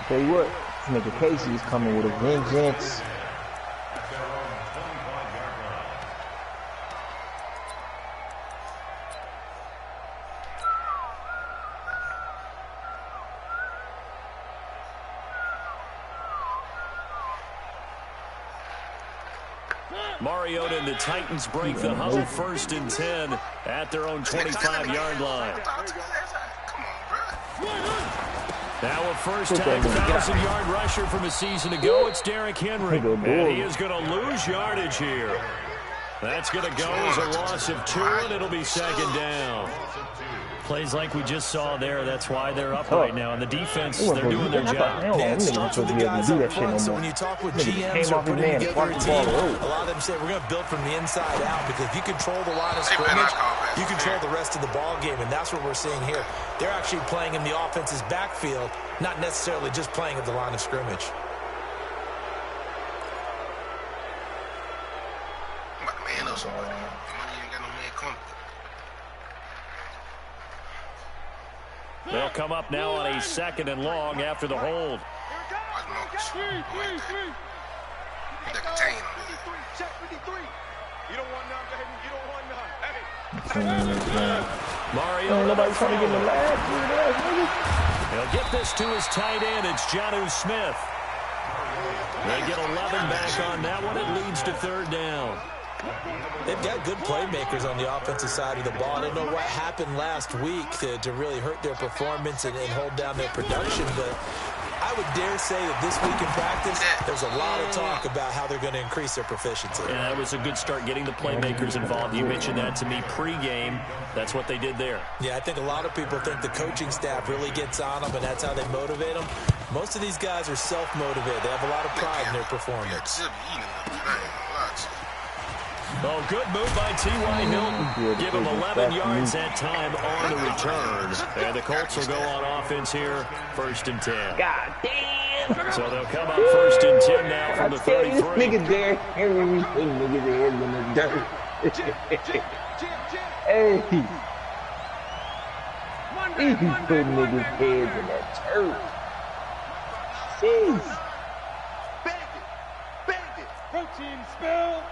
Tell you what, this nigga Casey is coming with a vengeance. Mariota and the Titans break the huddle 1st and 10 at their own 25-yard line. Now a first-time 1,000-yard rusher from a season ago, it's Derrick Henry. And he is going to lose yardage here. That's going to go as a loss of 2, and it'll be 2nd down. Plays like we just saw there, that's why they're up right now. And the defense, they're doing their job. It starts with the guys up front, so when you talk with GMs or putting together a team, a lot of them say we're going to build from the inside out, because if you control the line of scrimmage, you control the rest of the ball game, and that's what we're seeing here. They're actually playing in the offense's backfield, not necessarily just playing at the line of scrimmage. They'll come up now on a 2nd and long after the hold. Mario, nobody's trying to get in the last. He'll get this to his tight end. It's Jonnu Smith. They get 11 back on that one. It leads to 3rd down. They've got good playmakers on the offensive side of the ball. I don't know what happened last week to really hurt their performance and hold down their production, but I would dare say that this week in practice, there's a lot of talk about how they're going to increase their proficiency. Yeah, it was a good start getting the playmakers involved. You mentioned that to me pregame. That's what they did there. Yeah, I think a lot of people think the coaching staff really gets on them, and that's how they motivate them. Most of these guys are self-motivated. They have a lot of pride in their performance. Oh, good move by T.Y. Hilton. Give him 11 yards that time on the return. And the Colts will go on offense here, 1st and 10. God damn. So they'll come up 1st and 10 now from the 33. This nigga Derrick Henry putting niggas' heads in the dirt. Hey. He's putting niggas' heads in that turf. Jeez. Bandit. Protein spill.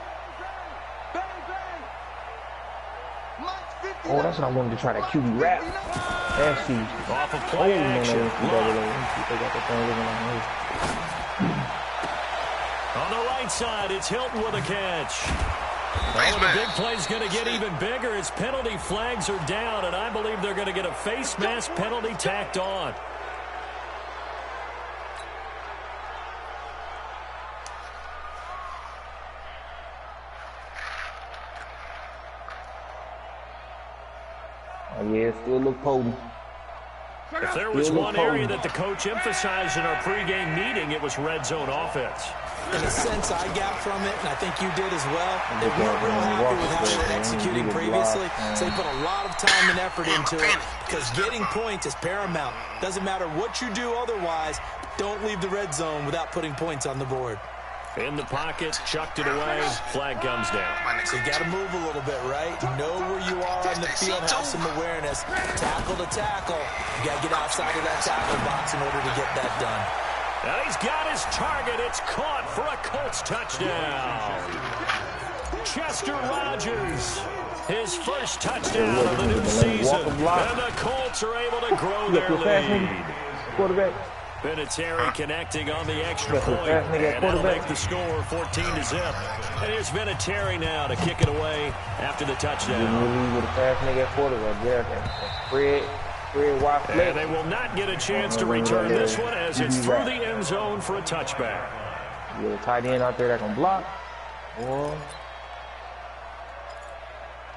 Oh, that's what I wanted to try, that QB rap. That's huge. Off of play action. On the right side, it's Hilton with a catch. Oh, the big play's going to get even bigger as penalty flags are down, and I believe they're going to get a face mask penalty tacked on. Yeah, it still look potent. If there was one area that the coach emphasized in our pregame meeting, it was red zone offense. In a sense, I got from it, and I think you did as well. They weren't real happy with how they were executing previously, so they put a lot of time and effort into it, because getting points is paramount. Doesn't matter what you do otherwise, don't leave the red zone without putting points on the board. In the pocket, chucked it away, flag comes down. So you got to move a little bit, right? Know where you are on the field, have some awareness. Tackle to tackle. You got to get outside of that tackle box in order to get that done. And he's got his target. It's caught for a Colts touchdown. Chester Rogers, his first touchdown of the new season. And the Colts are able to grow their lead. Quarterback. Vinatieri connecting on the extra point, and that'll make the score 14-0. And here's Vinatieri now to kick it away after the touchdown. With a fast nigga quarterback there. And they will not get a chance to return this one as it's through the end zone for a touchback. You got a tight end out there that can block. Boy.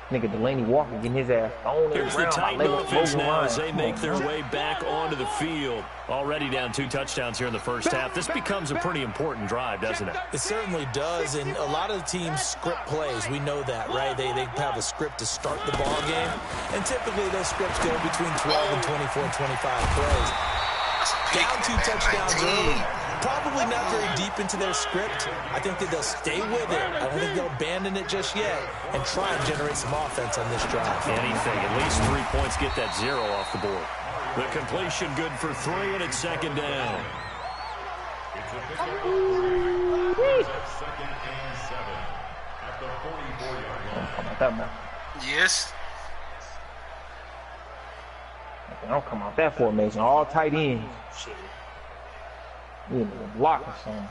Nigga Delaney Walker getting his ass thrown. Here's the Titan offense now as they make their way back onto the field. Already down 2 touchdowns here in the first half. This becomes a pretty important drive, doesn't it? It certainly does, and a lot of the teams script plays. We know that, right? They have a script to start the ball game, and typically those scripts go between 12 and 24, 25 plays. Down 2 touchdowns early. Probably not very deep into their script. I think that they'll stay with it. I don't think they'll abandon it just yet and try and generate some offense on this drive. Anything. At least 3 points. Get that 0 off the board. The completion good for 3, and it's 2nd down. It's a pickup. Second and 7 at the 44-yard line. Yes. I don't come out that formation. All tight ends. Shit. You need a block or something.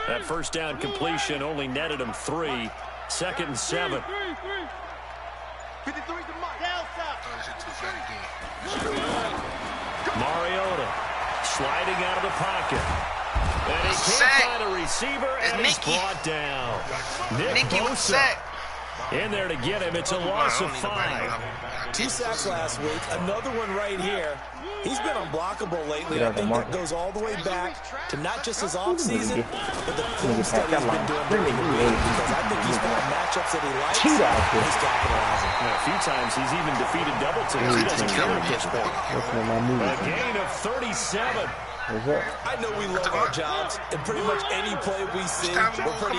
That first down completion only netted him 3. Second and 7. Mariota sliding out of the pocket. And he can't find a receiver, and he's brought down. Nick Bosa in there to get him. It's a loss of 5. 2 sacks last week. Another one right here. He's been unblockable lately. I think that goes all the way back to not just his offseason, but the film study he's been doing during the week, because I think he's found matchups that he likes. He's capitalizing. A few times he's even defeated double teams. He doesn't care at this point. A gain of 37. I know we love our jobs, and pretty much any play we see, we're pretty,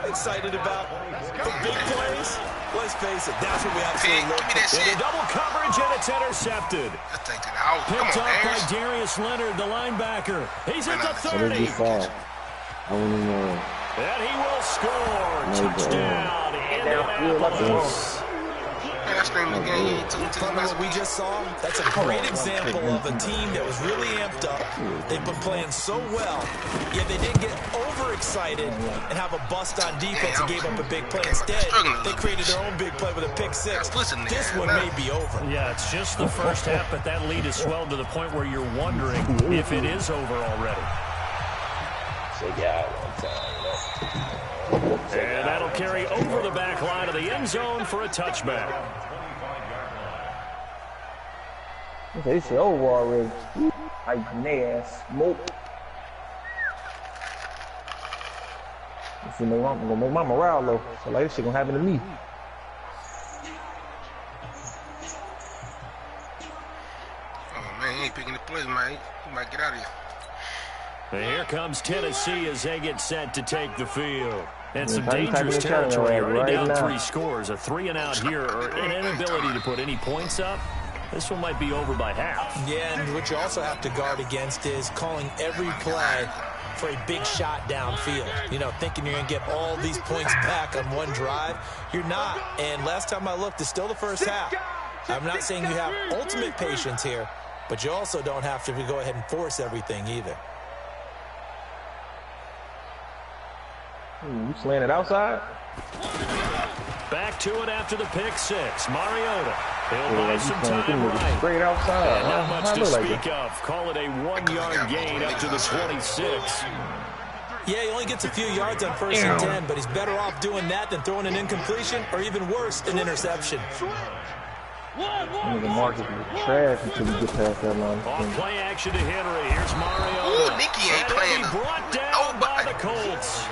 excited about. But big plays, let's face it, that's what we absolutely look for. In a double coverage, and it's intercepted. Picked up by Darius Leonard, the linebacker. He's at the 30. And he will score. Touchdown. Indianapolis. What we just saw, that's a great example of a team that was really amped up. They've been playing so well, yet they didn't get overexcited and have a bust on defense and gave up a big play. Instead, they created their own big play with a pick 6. This one may be over. Yeah, it's just the first half, but that lead has swelled to the point where you're wondering if it is over already. And that'll carry over the back line of the end zone for a touchback. They say over already. Like nasty smoke. I'm gonna make my morale low. So like this shit gonna happen to me. Oh man, he ain't picking the plays, man. He might get out of here. And here comes Tennessee as they get set to take the field. And some dangerous territory. You're already down 3 scores. A 3-and-out here, or an inability to put any points up. This one might be over by half. Yeah, and what you also have to guard against is calling every play for a big shot downfield. Thinking you're going to get all these points back on one drive. You're not. And last time I looked, it's still the first half. I'm not saying you have ultimate patience here, but you also don't have to go ahead and force everything either. You slaying it outside? Back to it after the pick 6. Mariota. He'll buy some time right. Straight outside. And not much to speak of. Call it a 1-yard gain up to the 26. Yeah, he only gets a few yards on 1st and 10, but he's better off doing that than throwing an incompletion, or even worse, an interception. The market is trash until you get past that line. On play action to Henry. Here's Mariota. Ooh, Nicky ain't playing. Brought down by the Colts.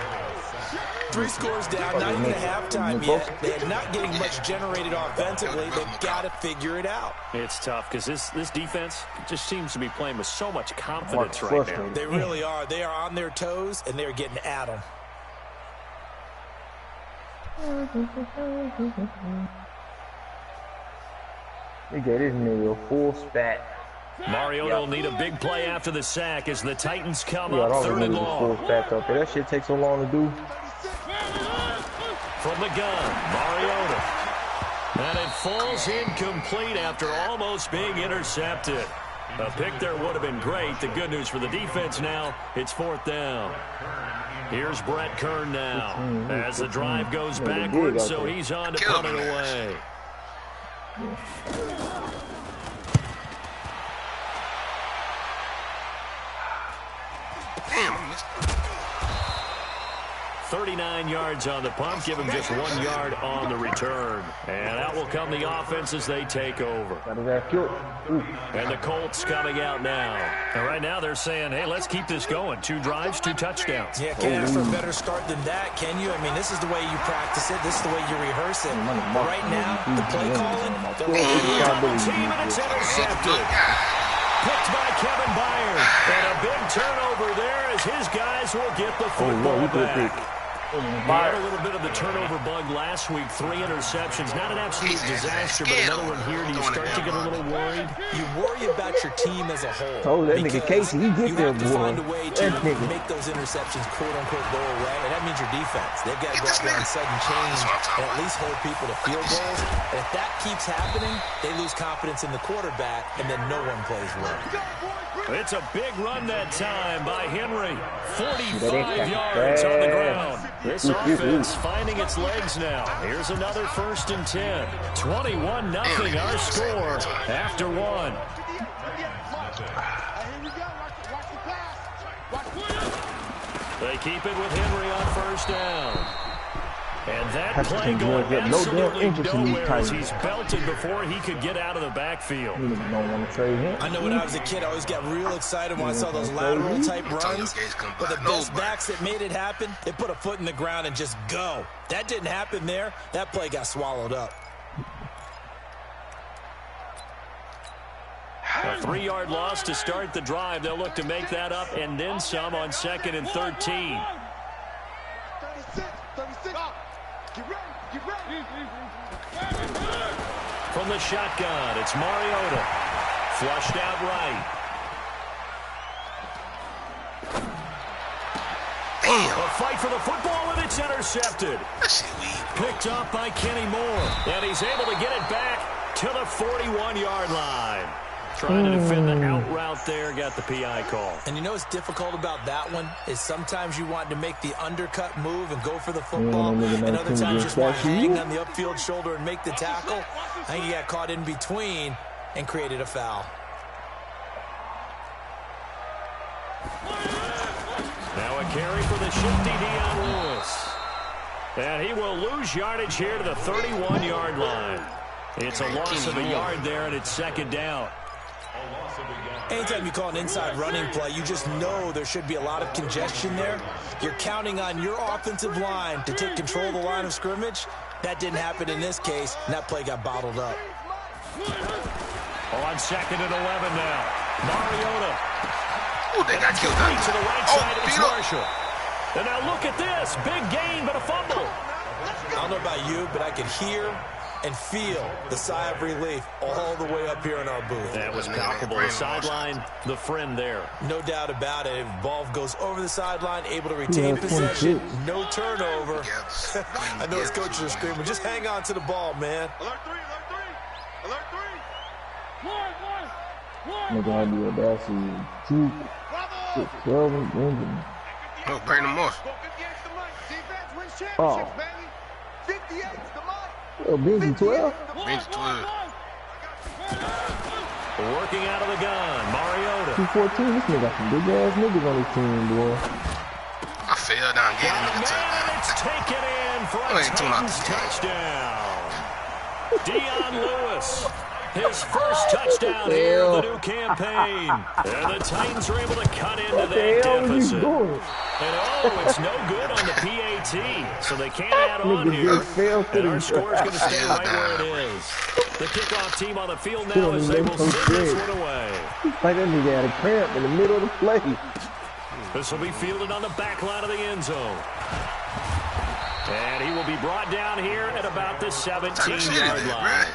3 scores down, not even at halftime yet. They're not getting much generated offensively. They've got to figure it out. It's tough because this defense just seems to be playing with so much confidence right now. They really are. They are on their toes, and they're getting at them. They get this nigga a full spat. Mariota will need a big play after the sack as the Titans come up 3rd and long. Full spat up there. That shit takes so long to do. From the gun, Mariota. And it falls incomplete after almost being intercepted. A pick there would have been great. The good news for the defense now, it's 4th down. Here's Brett Kern now as the drive goes backwards, so he's on to punt it away. Damn, 39 yards on the punt, give him just 1 yard on the return. And out will come the offense as they take over. And the Colts coming out now. And right now they're saying, hey, let's keep this going. 2 drives, 2 touchdowns. Yeah, can't ask for a better start than that, can you? I mean, this is the way you practice it. This is the way you rehearse it. But right now, the play calling, double team, and it's intercepted. Picked by Kevin Byard. And a big turnover there as his guys will get the football back. He had a little bit of the turnover bug last week. 3 interceptions. Not an absolute disaster, but another one here. Do you start to get a little worried? You worry about your team as a whole. Oh, that nigga Casey, he get there, boy. You have to find a way to make those interceptions, quote-unquote, go away, and that means your defense. They've got to go out there on sudden change and at least hold people to field goals. And if that keeps happening, they lose confidence in the quarterback, and then no one plays well. It's a big run that time by Henry. 45 yards on the ground. This offense finding its legs now. Here's another 1st and 10. 21-0 our score after 1. They keep it with Henry on 1st down. And that play going absolutely nowhere as he's belted before he could get out of the backfield. I know when I was a kid, I always got real excited when I saw those lateral-type runs. But the best backs that made it happen, they put a foot in the ground and just go. That didn't happen there. That play got swallowed up. A 3-yard loss to start the drive. They'll look to make that up and then some on 2nd and 13. 36. Get ready. From the shotgun, it's Mariota. Flushed out right. A fight for the football, and it's intercepted. Picked up by Kenny Moore. And he's able to get it back to the 41-yard line. Trying to defend the out route there, got the PI call. And you know what's difficult about that one is sometimes you want to make the undercut move and go for the football, and other times you just want to hang on the upfield shoulder and make the tackle. I think he got caught in between and created a foul. Now a carry for the shifty Dion Lewis. And he will lose yardage here to the 31-yard line. It's a loss of a yard there, and it's 2nd down. Anytime you call an inside running play, you just know there should be a lot of congestion there. You're counting on your offensive line to take control of the line of scrimmage. That didn't happen in this case, and that play got bottled up. On 2nd and 11 now. Mariota. Oh, they got killed out. To the right side, it's Marshall. And now look at this. Big gain, but a fumble. I don't know about you, but I could hear and feel the sigh of relief all the way up here in our booth. That was palpable. The sideline, the friend there. No doubt about it. If ball goes over the sideline, able to retain possession, no turnover. I know his coaches are screaming, just hang on to the ball, man. Alert 3. Alert 3. Nigga had the audacity to 12 and Benjamin. Oh, bring them off. Oh. Oh, Benji 12? Benji 12. Working out of the gun, Mariota. 214, this nigga got some big ass niggas on his team, boy. I fell down, get it, nigga. It's taken in for a Titans touchdown. Dion Lewis, his first touchdown here of the new campaign. And the Titans are able to cut into that deficit. And oh, it's no good on the PAT, so they can't add on here. And our score is going to stay right where it is. The kickoff team on the field now as they will send this one away. Like that nigga had a cramp in the middle of the play. This will be fielded on the back line of the end zone. And he will be brought down here at about the 17-yard line.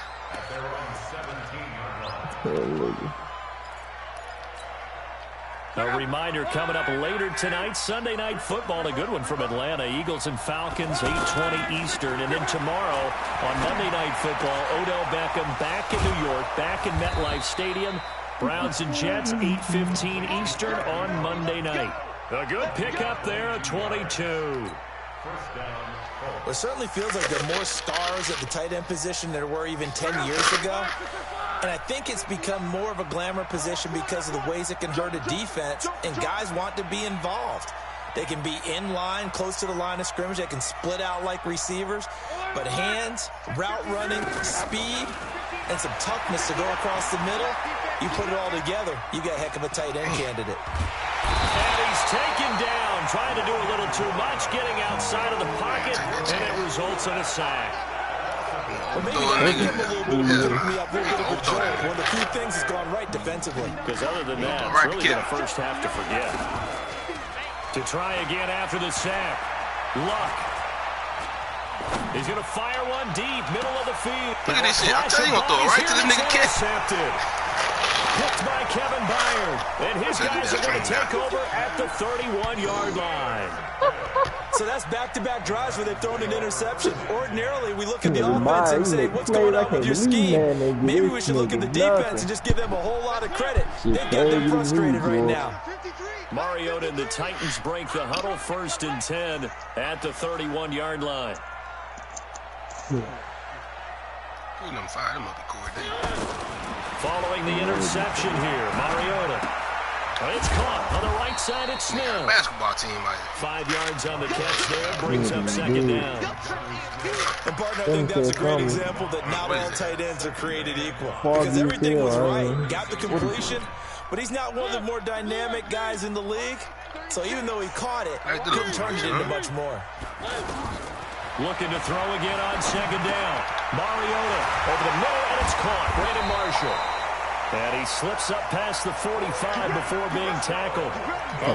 A reminder coming up later tonight, Sunday Night Football, a good one from Atlanta. Eagles and Falcons, 8:20 Eastern. And then tomorrow on Monday Night Football, Odell Beckham back in New York, back in MetLife Stadium. Browns and Jets, 8:15 Eastern on Monday night. A good pickup there, a 22. Well, it certainly feels like there are more stars at the tight end position than there were even 10 years ago. And I think it's become more of a glamour position because of the ways it can hurt a defense, and guys want to be involved. They can be in line, close to the line of scrimmage. They can split out like receivers. But hands, route running, speed, and some toughness to go across the middle, you put it all together, you got a heck of a tight end candidate. And he's taken down, trying to do a little too much, getting outside of the pocket, and it results in a sack. Well, maybe they give him a little bit of a jolt. One of the few things has gone right defensively. Because other than that, it's really been a first half to forget. To try again after the sack. Luck. He's going to fire one deep, middle of the field. Look at this shit. I'm telling you, I'm going to throw it right to this nigga catch. Intercepted. Picked by Kevin Byard. And his guys are going to take over at the 31-yard line. So that's back-to-back drives where they've thrown an interception. Ordinarily, we look at the offense and say, what's going on with your scheme? Maybe we should look at the defense and just give them a whole lot of credit. They've got them frustrated right now. Mariota and the Titans break the huddle, 1st and 10 at the 31-yard line. Following the interception here, Mariota. It's caught on the right side. It's Smith. Basketball team, like 5 yards on the catch there, brings up 2nd down. And partner, I think that's a great example that not all tight ends are created equal. Because everything was right, got the completion, but he's not one of the more dynamic guys in the league. So even though he caught it, couldn't turn it into much more. Looking to throw again on 2nd down. Mariota over the middle, and it's caught. Brandon Marshall. And he slips up past the 45 before being tackled.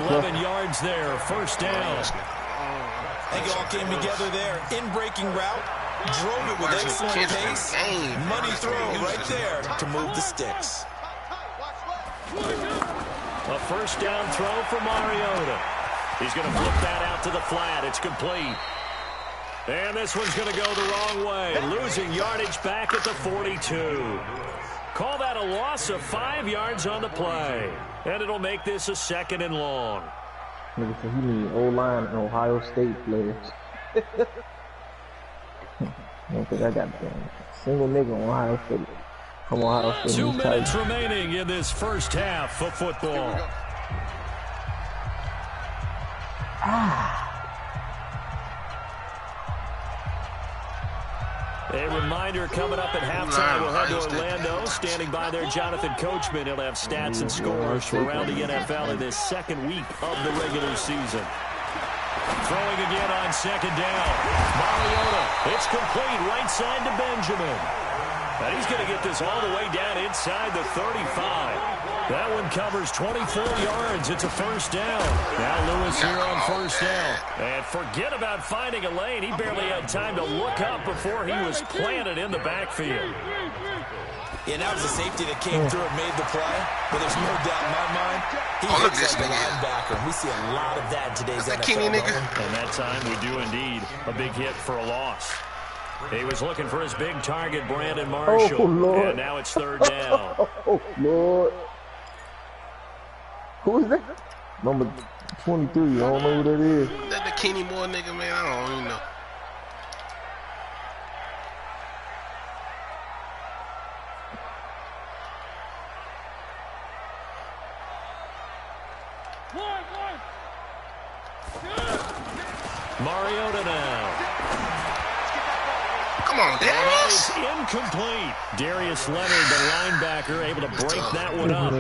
11 yards there, 1st down. I think it all came together there. In-breaking route, drove it with excellent pace. Money throw right there to move the sticks. A 1st down throw for Mariota. He's going to flip that out to the flat. It's complete. And this one's going to go the wrong way. Losing yardage back at the 42. Call that a loss of 5 yards on the play. And it'll make this a 2nd and long. Nigga said he need O-line and Ohio State players. I don't think I got a single nigga on Ohio State. From Ohio State. 2 minutes remaining in this 1st half of football. A reminder coming up at halftime, we'll head to Orlando. Standing by there, Jonathan Coachman. He'll have stats and scores for around the NFL in this 2nd week of the regular season. Throwing again on 2nd down. Mariota, it's complete, right side to Benjamin. And he's going to get this all the way down inside the 35. That one covers 24 yards. It's a 1st down. Now Lewis here on 1st down. And forget about finding a lane. He barely had time to look up before he was planted in the backfield. Yeah, that was a safety that came through and made the play. But there's no doubt in my mind, he hits like a linebacker. We see a lot of that in today's NFL. And that time we do indeed a big hit for a loss. He was looking for his big target, Brandon Marshall. Oh, Lord. And now it's 3rd down. Oh, Lord. Who is that? Number 23. I don't know who that is. That the Kenny Moore nigga, man. I don't even know. Mariota now. Come on, Darius. Incomplete. Darius Leonard, the linebacker, able to break that one up.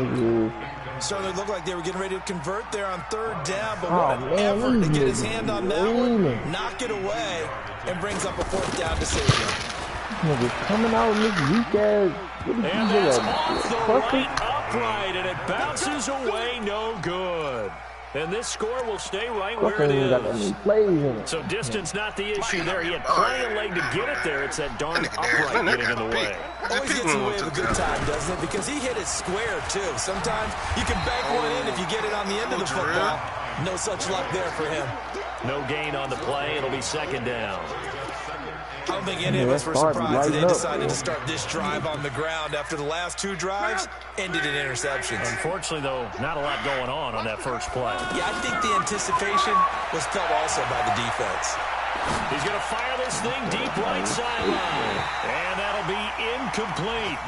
Certainly looked like they were getting ready to convert there on 3rd down, but what an effort to get his hand on that one, knock it away, and brings up a 4th down to save him. Coming out with this weak ass. And that's off the right upright, and it bounces away, no good. And this score will stay right where it is. So distance not the issue there. He had plenty of leg to get it there. It's that darn upright getting in the way. Always gets in the way of a good time, doesn't it? Because he hit it square, too. Sometimes you can bank one in if you get it on the end of the football. No such luck there for him. No gain on the play. It'll be 2nd down. I don't think any of us were surprised they decided to start this drive on the ground after the last 2 drives ended in interceptions. Unfortunately, though, not a lot going on that first play. Yeah, I think the anticipation was felt also by the defense. He's going to fire this thing deep right sideline. And that'll be incomplete.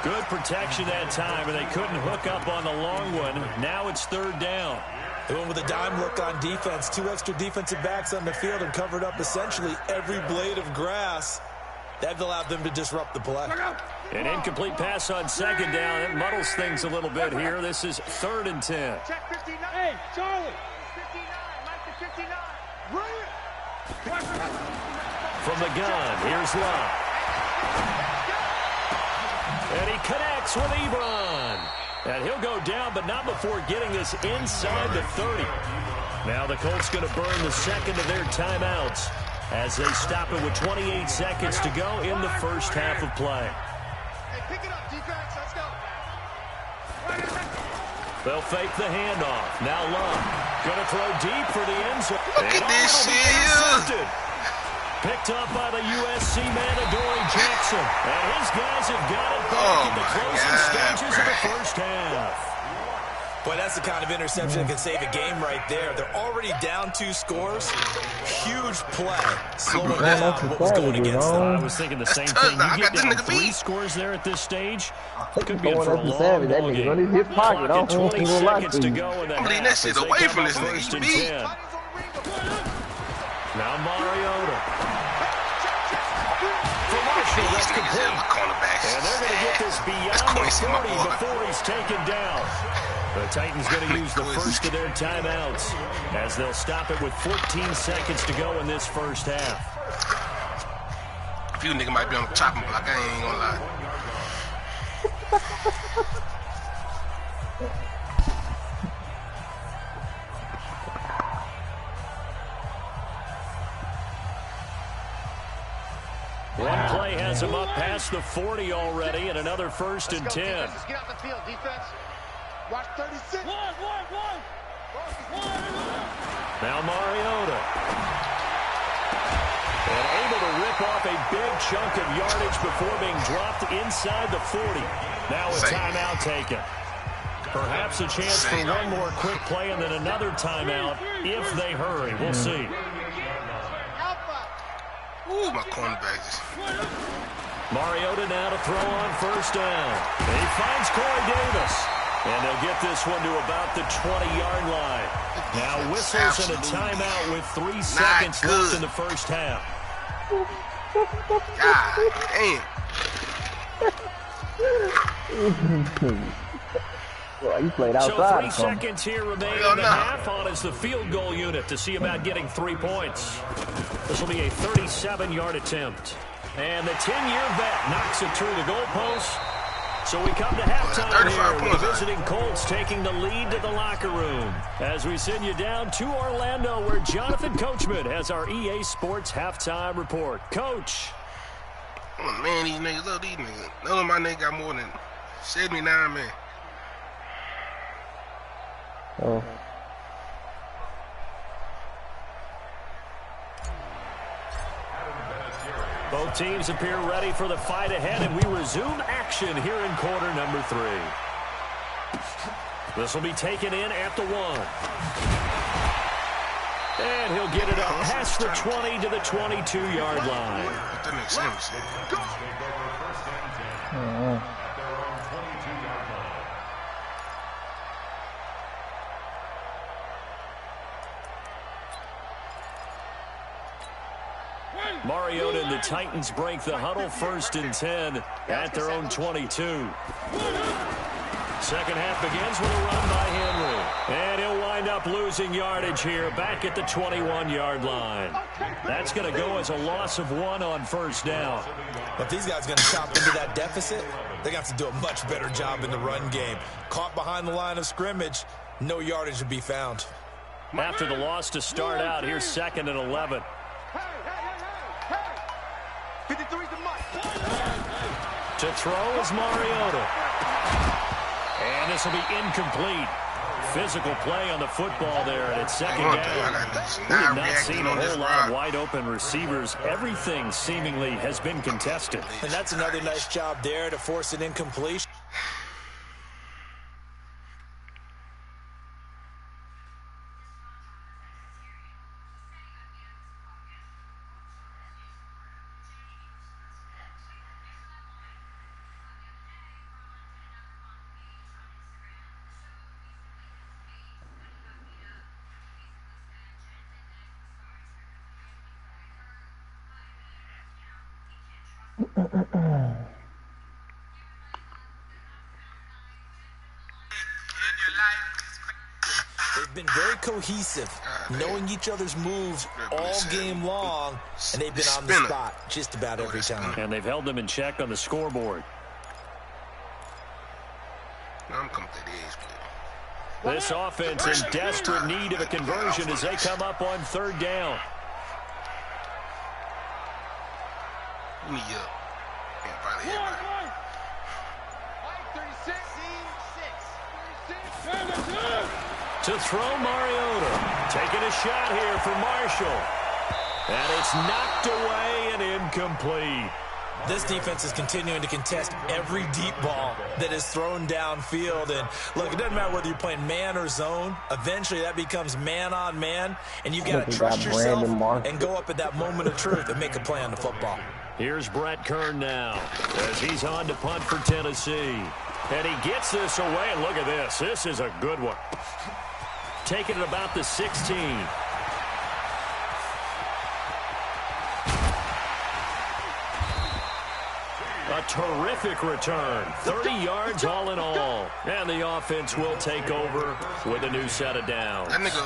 Good protection that time, and they couldn't hook up on the long one. Now it's 3rd down. They went with a dime look on defense. 2 extra defensive backs on the field and covered up essentially every blade of grass. That allowed them to disrupt the play. An incomplete pass on 2nd down. It muddles things a little bit here. This is 3rd and 10. Check 59. Hey, Charlie. 59. Mike the 59. Bring it. From the gun, here's Love. And he connects with Ebron. And he'll go down, but not before getting this inside the 30. Now the Colts going to burn the second of their timeouts as they stop it with 28 seconds to go in the first half of play. Hey, pick it up, defense. Let's go. They'll fake the handoff. Now Love going to throw deep for the end zone. Look at this shit. Picked up by the USC man, Adoree Jackson. And his guys have got it back in the closing stages of the first half. Boy, that's the kind of interception that can save a game right there. They're already down 2 scores. Huge play. Slowing down what was going against them. I was thinking the same thing. You get down 3 scores there at this stage. Could be in for a long ball game. Clock at 20 seconds to go in the half. That shit away from this First and nigga. 10. Now Mariota. For Marshall, that's complete. And they're going to get this beyond the 40 before he's taken down. The Titans going to use the first of their timeouts as they'll stop it with 14 seconds to go in this first half. A few niggas might be on the chopping block, I ain't gonna lie. One play has him up past the 40 already, and another first and 10. Get out the field, defense. Watch 36. Now Mariota. And able to rip off a big chunk of yardage before being dropped inside the 40. Now a timeout taken. Perhaps a chance for one more quick play and then another timeout if they hurry. We'll see. Ooh, my cornerbacks. Mariota now to throw on first down. He finds Corey Davis. And they'll get this one to about the 20-yard line. Now whistles and a timeout with 3 seconds left in the first half. God damn. Well, you played outside. So 3 seconds here remain in the half on as the field goal unit to see about getting 3 points. This will be a 37-yard attempt. And the 10-year vet knocks it through the goalpost. So we come to halftime here with the visiting Colts taking the lead to the locker room as we send you down to Orlando where Jonathan Coachman has our EA Sports halftime report. Coach. Oh, man, these niggas, look, these niggas. None of my niggas got more than 79, man. Oh. Both teams appear ready for the fight ahead, and we resume action here in quarter number 3. This will be taken in at the 1. And he'll get it up past the 20 to the 22-yard line. That makes sense. Mariota and the Titans break the huddle first and 10 at their own 22. Second half begins with a run by Henry. And he'll wind up losing yardage here back at the 21-yard line. That's going to go as a loss of 1 on first down. But these guys are going to chop into that deficit. They're going to have to do a much better job in the run game. Caught behind the line of scrimmage, no yardage to be found. After the loss to start out, here's 2nd and 11. To throw is Mariota. And this will be incomplete. Physical play on the football there, and it's 2nd down. We have not seen a whole lot of wide-open receivers. Everything seemingly has been contested. And that's another nice job there to force an incompletion. They've been very cohesive, knowing each other's moves all game long, and they've been on the spot just about every time. And they've held them in check on the scoreboard. I'm come to the edge, but This offense in desperate need of a conversion as they come up on third down. me up. Can't find everybody. To throw Mariota. Taking a shot here for Marshall. And it's knocked away and incomplete. This defense is continuing to contest every deep ball that is thrown downfield. And look, it doesn't matter whether you're playing man or zone. Eventually that becomes man on man. And you've got to trust yourself and go up at that moment of truth and make a play on the football. Here's Brett Kern now as he's on to punt for Tennessee. And he gets this away. And look at this. This is a good one. Taking it about the 16. A terrific return. 30 yards all in all. And the offense will take over with a new set of downs. That nigga,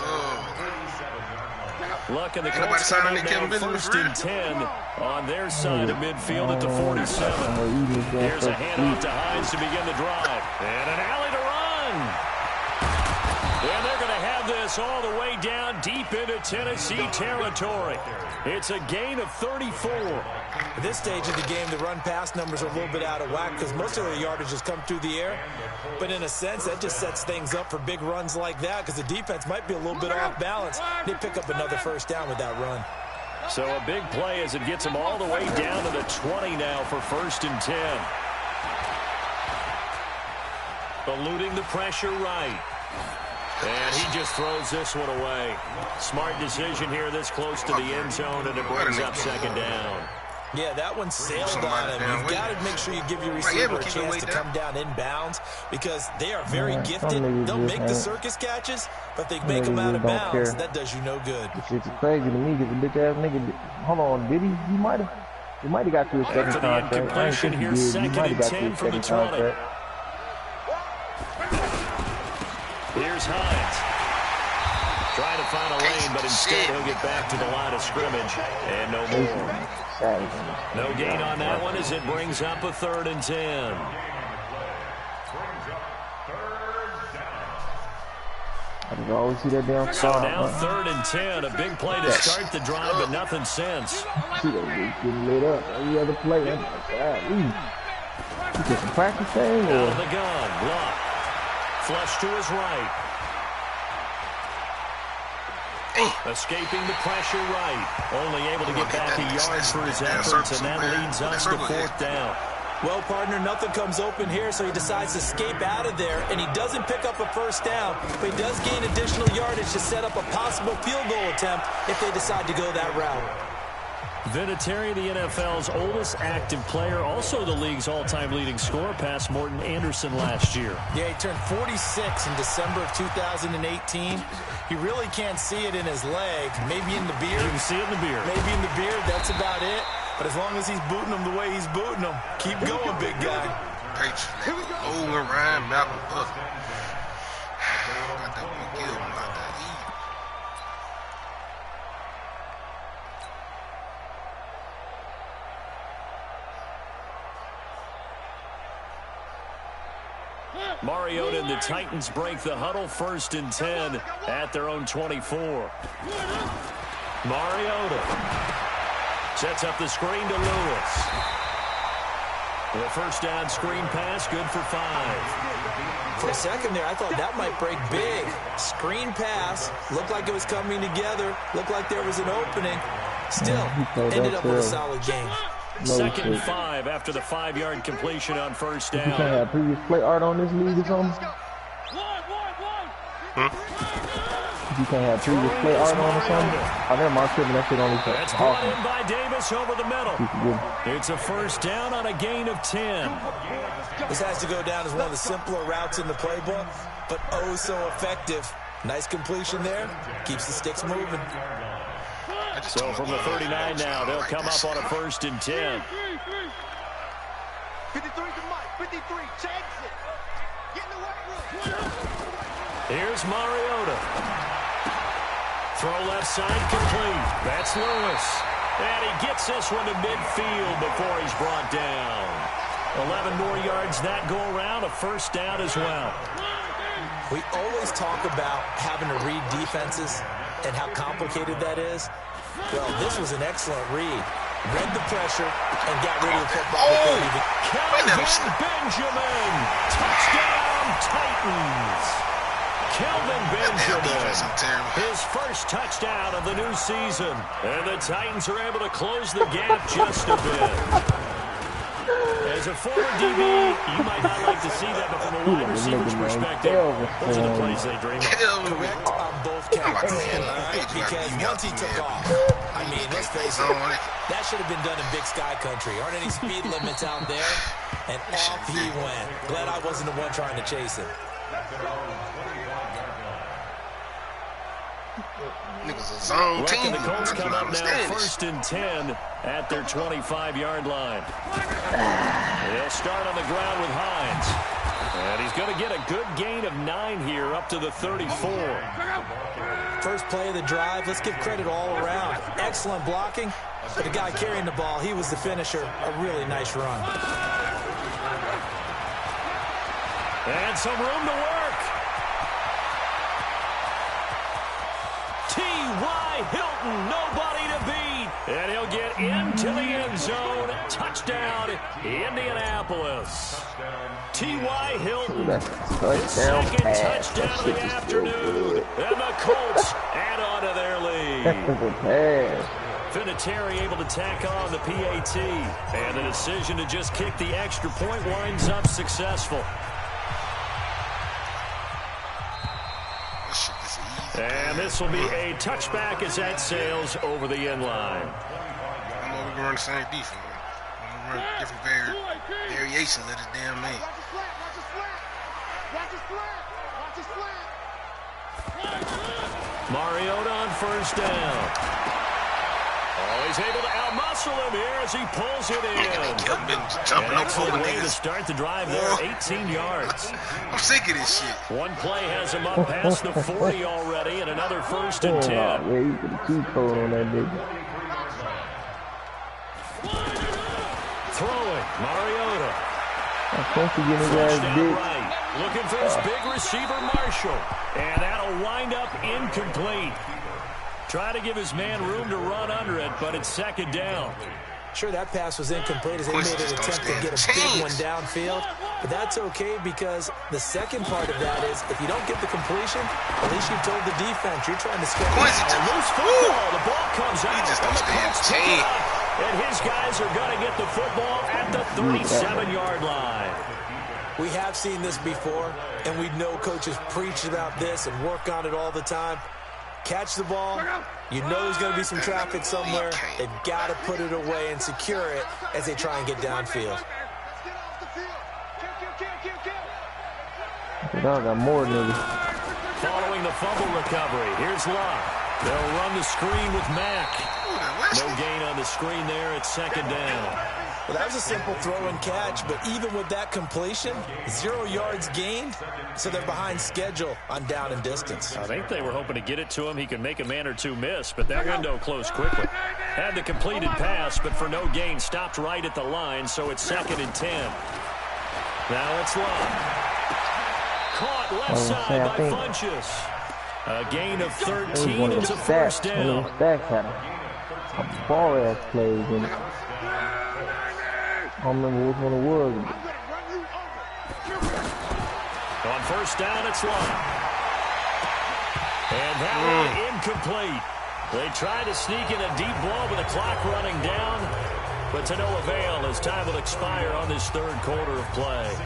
Luck in the Colts come up now first and 10 on their side of midfield at the 47. Here's a handoff to Hines to begin the drive. And an alley to run. And they're going to have this all the way down deep into Tennessee territory. It's a gain of 34. At this stage of the game, the run-pass numbers are a little bit out of whack because most of their yardage has come through the air. But in a sense, that just sets things up for big runs like that because the defense might be a little bit off balance. They pick up another first down with that run. So a big play as it gets them all the way down to the 20 now for first and 10. Eluding the pressure right. And he just throws this one away. Smart decision here this close to the end zone, and it brings up second down. Yeah, that one sailed on him. You've got to make sure you give your receiver a chance to come down inbounds because they are very gifted. They'll make the circus catches, but they make them out of bounds. That does you no good. It's crazy to me because a bitch-ass nigga, hold on, did he? He might have got to his second After the contract. incompletion here, second and 10 from the 20. Here's Hines. Trying to find a lane, but instead he'll get back to the line of scrimmage. And no more. No gain on that one as it brings up a third and 10. I always see that down. So now third and 10. A big play to start the drive, but nothing since. See that dude getting lit up. Every other play. You get some practice thing? Out of the gun. Luck. Flush to his right. Escaping the pressure right. Only able to get back a yard for his efforts, and that leads us to fourth down. Well, partner, nothing comes open here, so he decides to escape out of there, and he doesn't pick up a first down, but he does gain additional yardage to set up a possible field goal attempt if they decide to go that route. Vinatieri, the NFL's oldest active player, also the league's all-time leading scorer, past Morton Anderson last year. Yeah, he turned 46 in December of 2018. He really can't see it in his leg, maybe in the beard. You can see it in the beard. Maybe in the beard, that's about it. But as long as he's booting them the way he's booting them, keep going, big guy. Patriots, Owen, Ryan, Malcolm, got that one kill him out there. Mariota and the Titans break the huddle, first and 10 at their own 24. Mariota sets up the screen to Lewis. The first down screen pass, good for 5. For a second there, I thought that might break big. Screen pass, looked like it was coming together, looked like there was an opening. Still, ended up with a solid game. Second and 5 after the 5-yard completion on first down. You can't have previous play art on this league or something? You can't have previous play art on or something? I never mind tripping that shit on these. That's brought in by Davis over the middle. It's a first down on a gain of 10. This has to go down as one of the simpler routes in the playbook, but oh so effective. Nice completion there. Keeps the sticks moving. So from the 39 now, they'll come up on a first and 10. 53 to Mike. 53. Chase it. Get in the weight room. Here's Mariota. Throw left side complete. That's Lewis. And he gets this one to midfield before he's brought down. 11 more yards that go around, a first down as well. We always talk about having to read defenses and how complicated that is. Well, this was an excellent read. Read the pressure and got rid of the football. Kelvin Benjamin, touchdown Titans. Kelvin Benjamin, his first touchdown of the new season. And the Titans are able to close the gap just a bit. As a former DB, you might not like to see that, but from a wide receiver's perspective, those are the plays they dream of. Correct on both counts. Because once he took off, I mean, let's face it, that should have been done in Big Sky Country. Aren't any speed limits out there? And off he went. Glad I wasn't the one trying to chase him. Niggas a zone team. The Colts come up now first and 10 at their 25-yard line. They'll start on the ground with Hines. And he's going to get a good gain of 9 here up to the 34. First play of the drive, let's give credit all around. Excellent blocking, but the guy carrying the ball, he was the finisher. A really nice run. And some room to work. T.Y. Hilton, nobody to beat. And he'll get into the end zone. Touchdown, Indianapolis. T.Y. Hilton, his second touchdown of the afternoon. And the Colts add on to their lead. Vinatieri able to tack on the PAT. And the decision to just kick the extra point winds up successful. And this will be a touchback as that sails over the end line. I know we're going to run the same defense. We're going to run different variations of this damn thing. Mariota on first down. Oh, he's able to outmuscle him here as he pulls it in. An excellent way to start the drive there, 18 yards. I'm sick of this shit. One play has him up past the 40 already, and another first and 10. Yeah, you can keep holding on that nigga. Throwing, Mariota. I think he getting his ass Touchdown big. right. Looking for his big receiver, Marshall. And that'll wind up incomplete. Try to give his man room to run under it, but it's second down. Sure, that pass was incomplete as they made an attempt to get a big one downfield. But that's okay because the second part of that is if you don't get the completion, at least you've told the defense you're trying to score. Loose football. The ball comes out. He just don't stand. And his guys are going to get the football at the 37-yard line. We have seen this before, and we know coaches preach about this and work on it all the time. Catch the ball. You know there's going to be some traffic somewhere. They've got to put it away and secure it as they try and get downfield. Dog got more niggas. Following the fumble recovery, here's Locke. They'll run the screen with Mack. No gain on the screen there at second down. Well, that was a simple throw and catch, but even with that completion, 0 yards gained, so they're behind schedule on down and distance. I think they were hoping to get it to him. He could make a man or two miss, but that window closed quickly. Had the completed pass, but for no gain, stopped right at the line, so it's second and 10. Now it's Locke. Caught left side by Funchess. A gain of 13. It's a first down. Stacks had a ball ass plays in it. I don't remember which one it was. On first down, it's Locke. And that one incomplete. They tried to sneak in a deep blow with the clock running down, but to no avail as time will expire on this third quarter of play.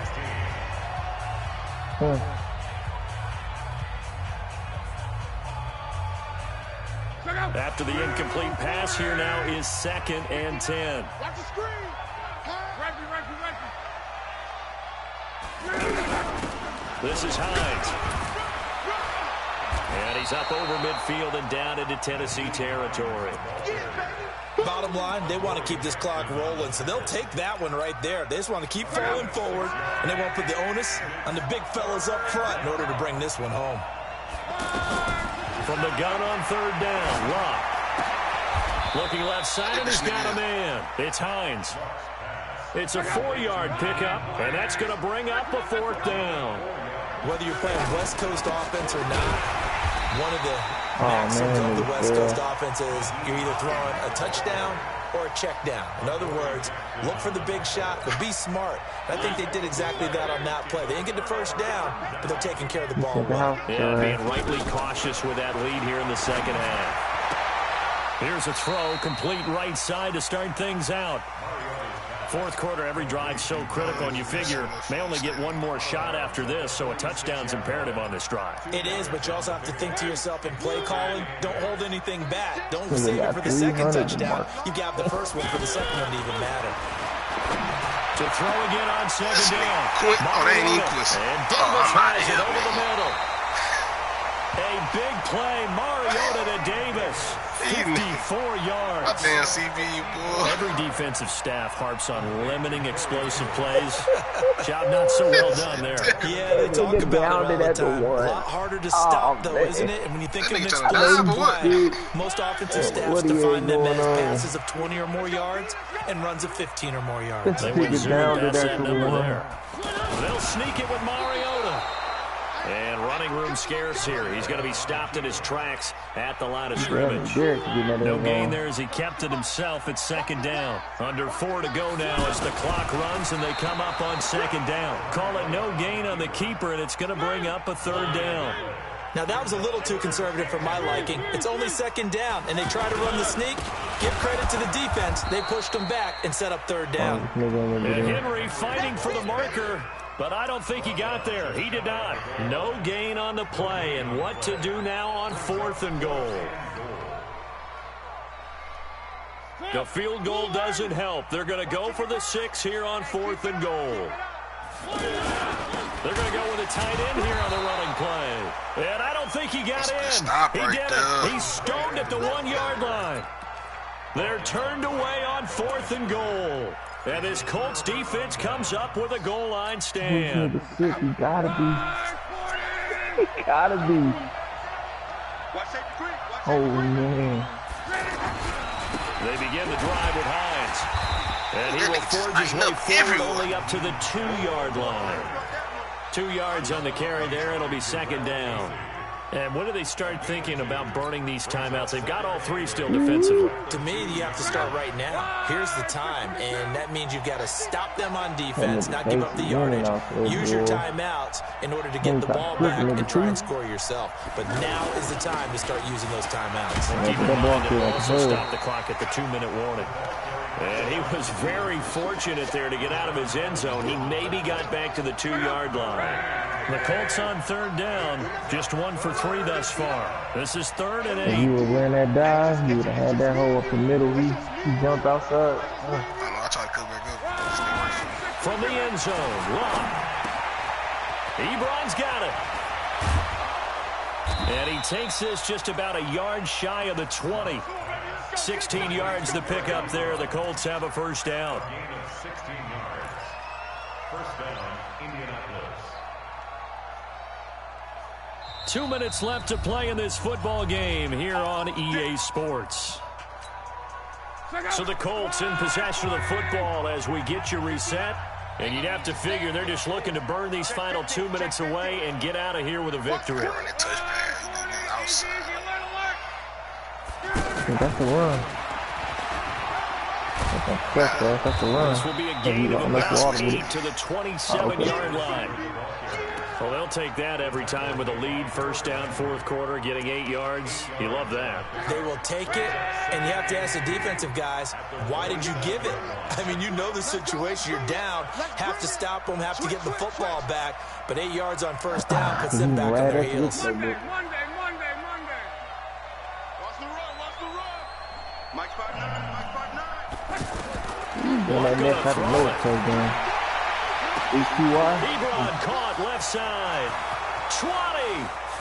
After the incomplete pass, here now is second and 10. Watch the screen. This is Hines. And he's up over midfield and down into Tennessee territory. Bottom line, they want to keep this clock rolling, so they'll take that one right there. They just want to keep falling forward, and they won't put the onus on the big fellas up front in order to bring this one home. From the gun on third down, Locke. Looking left side, and he's got a man. It's Hines. It's a 4-yard pickup, and that's going to bring up a 4th down. Whether you're playing West Coast offense or not, one of the maxims of the West Coast offense is you're either throwing a touchdown or a check down. In other words, look for the big shot, but be smart. I think they did exactly that on that play. They didn't get the first down, but they're taking care of the ball well. Yeah, being rightly cautious with that lead here in the second half. Here's a throw, complete right side to start things out. Fourth quarter, every drive so critical, and you figure may only get one more shot after this, so a touchdown's imperative on this drive. It is, but you also have to think to yourself in play calling, don't hold anything back. Don't save it for the second touchdown. You got the first one for the second one to even matter. To throw again on second down. Oh, they ain't equal. And Davis has it over the middle. A big play, Mariota to Davis. 54 yards. My damn CB, boy. Every defensive staff harps on limiting explosive plays. Job not so well done there. Yeah, they talk about it all the time. A lot harder to stop, though, isn't it? And when you think of an explosive play, most offensive staffs define them as passes of 20 or more yards and runs of 15 or more yards. They would zoom past that number there. They'll sneak it with Mariota. And running room scarce here. He's going to be stopped in his tracks at the line of scrimmage. No gain there as he kept it himself at second down. Under 4 to go now as the clock runs and they come up on second down. Call it no gain on the keeper, and it's going to bring up a 3rd down. Now, that was a little too conservative for my liking. It's only second down, and they try to run the sneak. Give credit to the defense. They pushed them back and set up 3rd down. And Henry fighting for the marker. But I don't think he got there. He did not. No gain on the play. And what to do now on 4th and goal. The field goal doesn't help. They're going to go for the 6 here on 4th and goal. They're going to go with a tight end here on the running play. And I don't think he got in. He did it. He's stoned at the 1-yard line. They're turned away on 4th and goal. And this Colts defense comes up with a goal line stand. He gotta be. He gotta be. Oh, man. They begin the drive with Hines. And he will forge his way forward only up to the 2-yard line. 2 yards on the carry there. It'll be 2nd down. And when do they start thinking about burning these timeouts? They've got all 3 still defensively. To me, you have to start right now. Here's the time, and that means you've got to stop them on defense, not give up the yardage. Use your timeouts in order to get the ball back and try and score yourself. But now is the time to start using those timeouts. And keep in mind that also stop the clock at the 2-minute warning. And he was very fortunate there to get out of his end zone. He maybe got back to the 2-yard line. The Colts on 3rd down, just 1 for 3 thus far. This is 3rd and 8. If you would ran that dive, you would have had that hole up the middle. He jumped outside. I tried to come back up. From the end zone, Lott. Ebron's got it. And he takes this just about a yard shy of the 20. 16 yards to pick up there. The Colts have a 1st down. Gain of 16 yards. 1st down, Indianapolis. 2 minutes left to play in this football game here on EA Sports. So the Colts in possession of the football as we get you reset. And you'd have to figure they're just looking to burn these final 2 minutes away and get out of here with a victory. That's the run. That's the run. This will be a gain of about 8 to the 27-yard line. Well, they'll take that every time with a lead. 1st down, 4th quarter, getting 8 yards. You love that. They will take it, and you have to ask the defensive guys, why did you give it? I mean, you know the situation. You're down. Have to stop them, have to get the football back. But 8 yards on 1st down puts them back on their heels. Monday. Watch the run. Mike 5'9". Ebron caught left side. 20,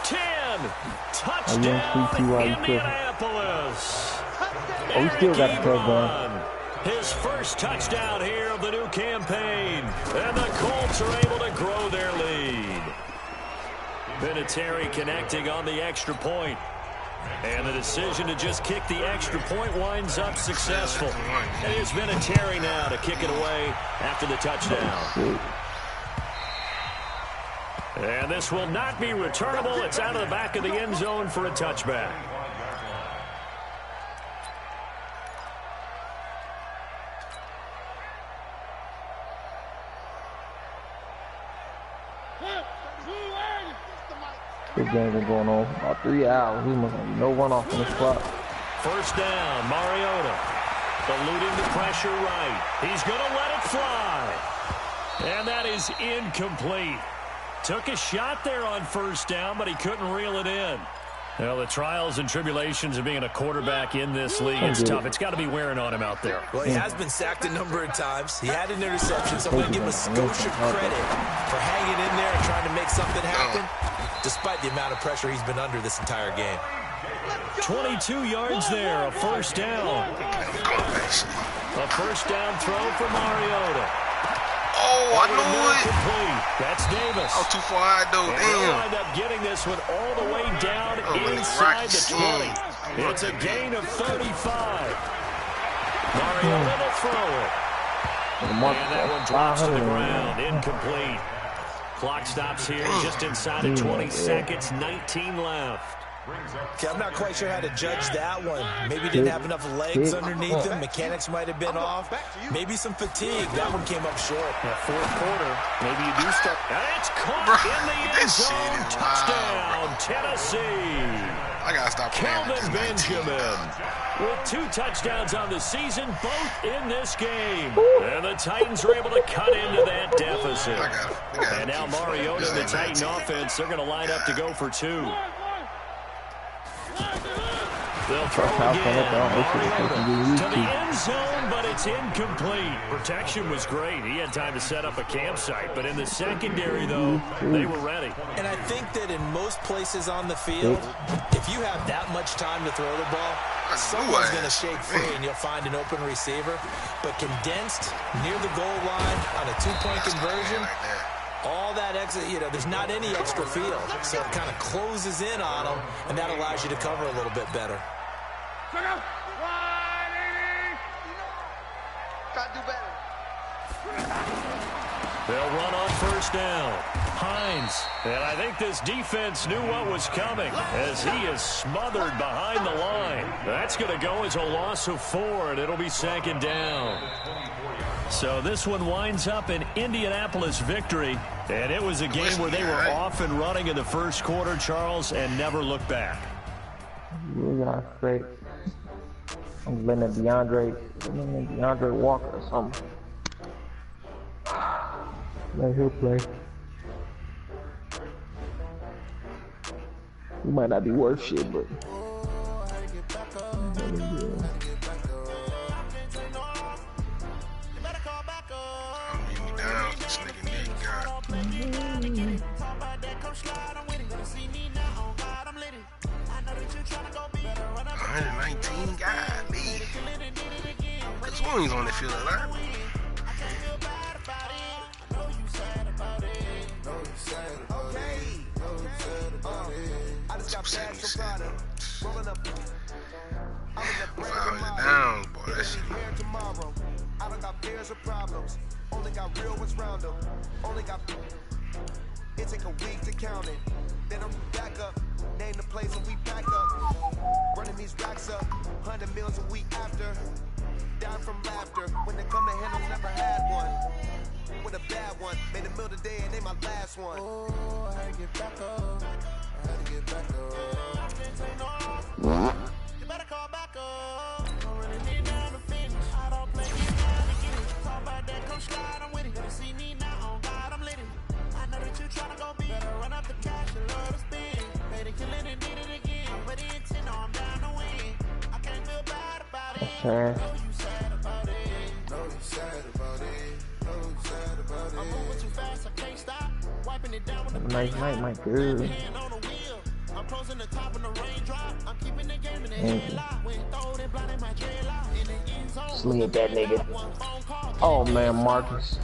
10, touchdown Indianapolis. Oh, we still got the touchdown. His first touchdown here of the new campaign. And the Colts are able to grow their lead. Vinatieri connecting on the extra point. And the decision to just kick the extra point winds up successful. And it's been a Terry now to kick it away after the touchdown. And this will not be returnable. It's out of the back of the end zone for a touchback. This game been going on about 3 hours. We must have no runoff on this clock. First down, Mariota. Eluding the pressure right. He's going to let it fly. And that is incomplete. Took a shot there on first down, but he couldn't reel it in. Well, the trials and tribulations of being a quarterback in this league, it's tough. It's got to be wearing on him out there. Well, he has been sacked a number of times. He had an interception, so I'm going to give him a skosh of credit for hanging in there and trying to make something happen, despite the amount of pressure he's been under this entire game. 22 yards there, a first down. A first down throw for Mariota. Oh, I knew it. That's Davis. Oh, too far high, though. And Damn. he'll wind up getting this one all the way down inside the 20. It's a gain of 35. Mariota will throw it. And that one drops to the ground. Incomplete. Clock stops here just inside of 20 seconds. 19 left. Okay, I'm not quite sure how to judge that one. Maybe didn't have enough legs underneath him. Mechanics might have been off. Maybe some fatigue. That one came up short. That fourth quarter, maybe you do start. And it's caught in the end zone. Touchdown, Tennessee. I got to stop playing with Kelvin Benjamin with 2 touchdowns on the season, both in this game. And the Titans are able to cut into that deficit. And now Mariota and the Titan offense, they're going to line up to go for 2. They'll throw again. To the end zone, but it's incomplete. Protection was great. He had time to set up a campsite. But in the secondary, though, they were ready. And I think that in most places on the field, if you have that much time to throw the ball, someone's going to shake free and you'll find an open receiver. But condensed near the goal line on a 2-point conversion, all that extra, there's not any extra field. So it kind of closes in on them, and that allows you to cover a little bit better. They'll run on first down. Hines. And I think this defense knew what was coming as he is smothered behind the line. That's going to go as a loss of 4, and it'll be second down. So this one winds up an Indianapolis victory, and it was a game where they were off and running in the first quarter, Charles, and never looked back. Yeah, great. I'm letting DeAndre Walker or something. Let him play. He might not be worth shit, but He's on the field a lot. Down, boy. That shit. I don't got pairs of problems. Only got real ones round them. Only got. It take a week to count it. Then I'm back up. Name the place and we back up. Running these racks up. 100 meals a week after. Down from laughter. When they come to handle, never had one. With a bad one. Made a meal today and they my last one. Oh, I had to get back up. I had to get back up. You better call back up. I'm running it down to finish. I don't play it down to get it. Talk about that, come slide, I'm with it. Better see me now, on God, I'm lit. I know that you tryna go big. Better run up the cash and love to spend. Made it kill it and did it again. But it intent, no, I'm down to win. I can't feel bad about it. okay. Nice night, my girl. Slid that nigga. Oh man, Marcus.